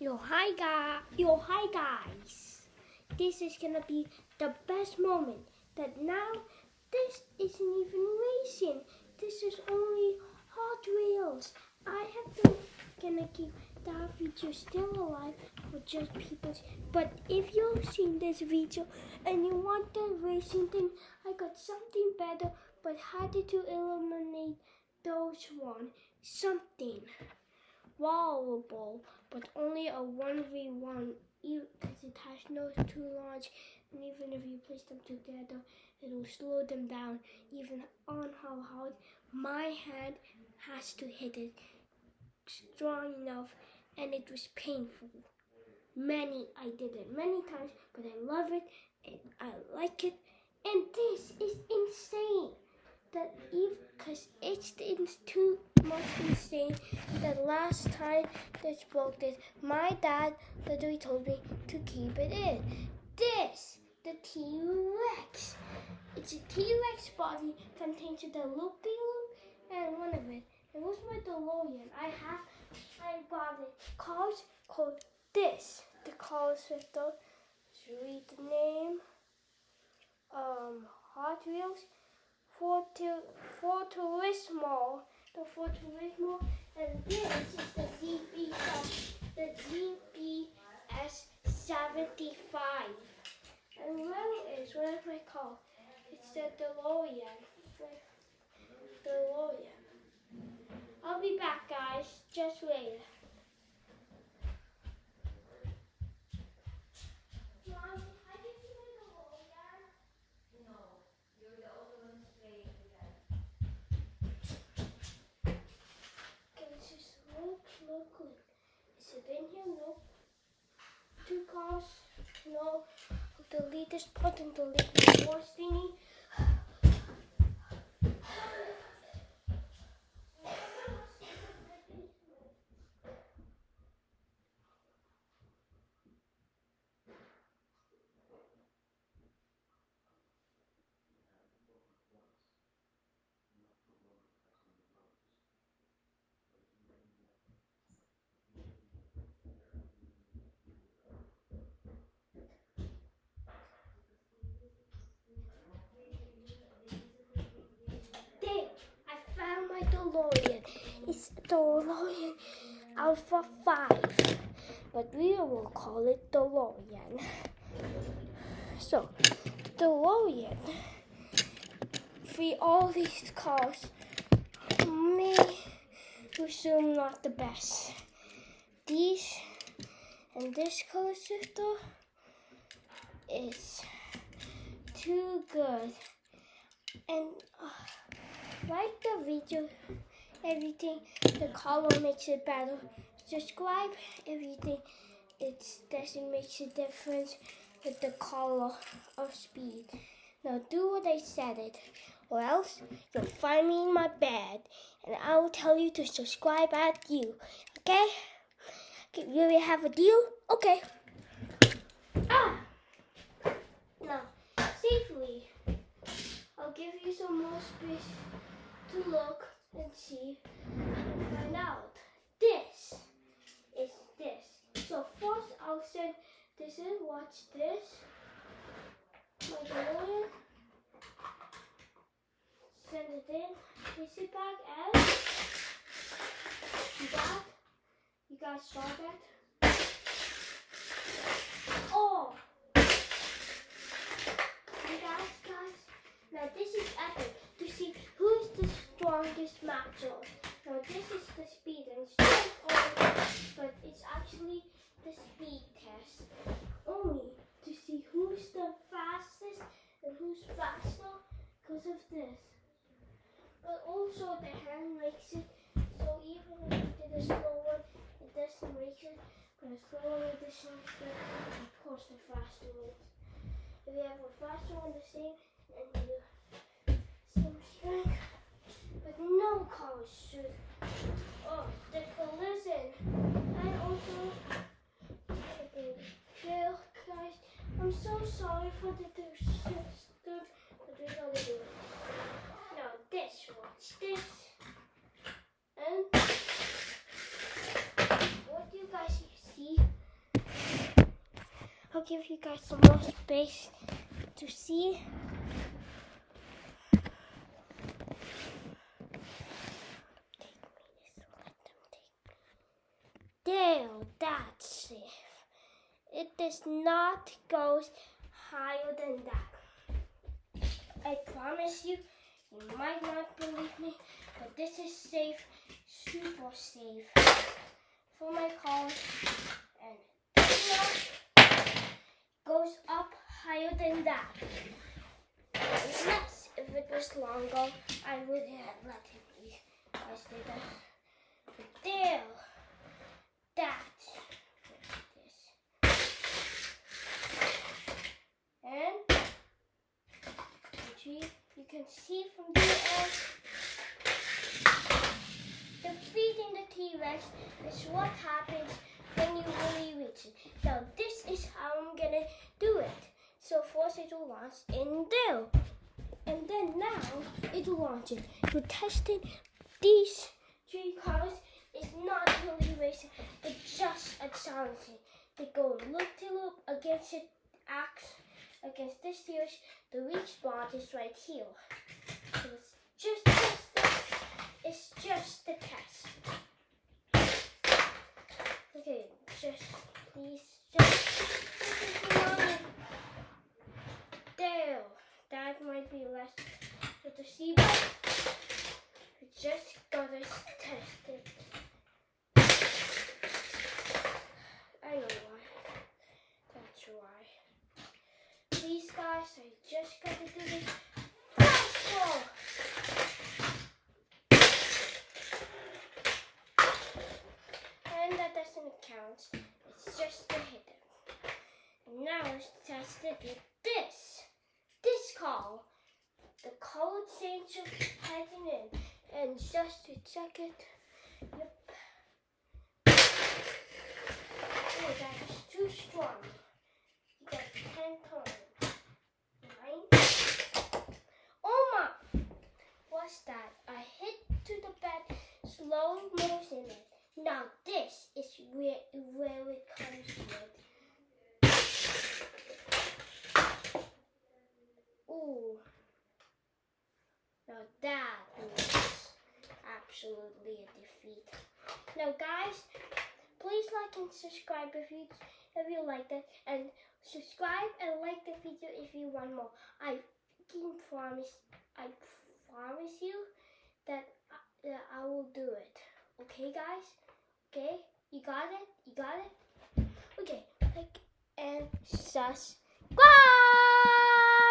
Hi guys. This is gonna be the best moment. That now, this isn't even racing. This is only Hot Wheels. I have to gonna keep that video still alive for just people. But if you've seen this video and you want the racing thing, I got something better. But had to eliminate those one something. Wallable, but only a 1v1 because it has no two launch, and even if you place them together, it will slow them down even on how hard my hand has to hit it strong enough, and it was painful. I did it many times, but I love it and I like it, and this is insane. That because it's too much insane that last time this broke this, my dad literally told me to keep it in. This, the T-Rex. It's a T-Rex body contains the loopy-loop and one of it. It was my DeLorean. I bought it. Cars called this. The cars with the, read the name, Hot Wheels. Forturismo, and this is the GPS 75. And where is my car? It's the DeLorean. I'll be back, guys. Just wait. Look good. Is it in here? No. Two cars? No. I'll delete this part and delete the horse thingy. DeLorean. It's DeLorean Alpha 5, but we will call it DeLorean. So, DeLorean, for all these cars, may assume not the best. These and this color shifter is too good. And like the video, everything, the color makes it better. Subscribe, everything, it doesn't make a difference with the color of speed. Now do what I said it, or else you'll find me in my bed, and I will tell you to subscribe at you, okay? You will have a deal? Okay. Now, safely. I'll give you some more space to look and see and find out. This is this. So first I'll send this in. Watch this. My DeLorean. Send it in. Place it back and you guys saw that? Oh! Guys. Now this is epic to see who's the strongest matchup. Now this is the speed and strength, but it's actually the speed test. Only to see who's the fastest and who's faster because of this. But also the hand makes it so even if you did a slow one, it doesn't make it. But a slow one with the same strength, of course the faster one. If you have a faster one the same and you same strength, but no car should. Oh, the collision. And also guys, I'm so sorry for the stuff, but we're gonna do it. Now watch this. And what do you guys see? give you guys some more space to see. There, that's safe. It does not go higher than that. I promise you, you might not believe me, but this is safe, super safe for my car, and it goes up higher than that. Unless if it was longer, I would have let it be. I stayed there. But there, that's this. And you can see from the air, defeating the T-Rex is what happens when you really reach it. Now this is how I'm gonna do it. So first it will launch in there. And then now it will launch it. So testing these 3 cars is not really racing, it's just a challenging. They go loop-to-loop against it, axe against this here. The weak spot is right here. So it's just this. It's just the test. Okay, just these. There. That might be less with the seatbelt. We just gotta test it. I know why. That's why. Please guys, I just gotta do this faster. And that doesn't count. It's just to hit it. Now let's test it with this. This car. The cold change of heading in. And just to check it. Yep. Oh, that is too strong. You got 10 times. 9. Oh my! What's that? I hit to the bed, slow motion it. Now this is where it comes with. Ooh. Now that was absolutely a defeat. Now guys, please like and subscribe if you like that, and subscribe and like the video if you want more. I promise you that I will do it. Okay guys? Okay? You got it? Okay, like and subscribe.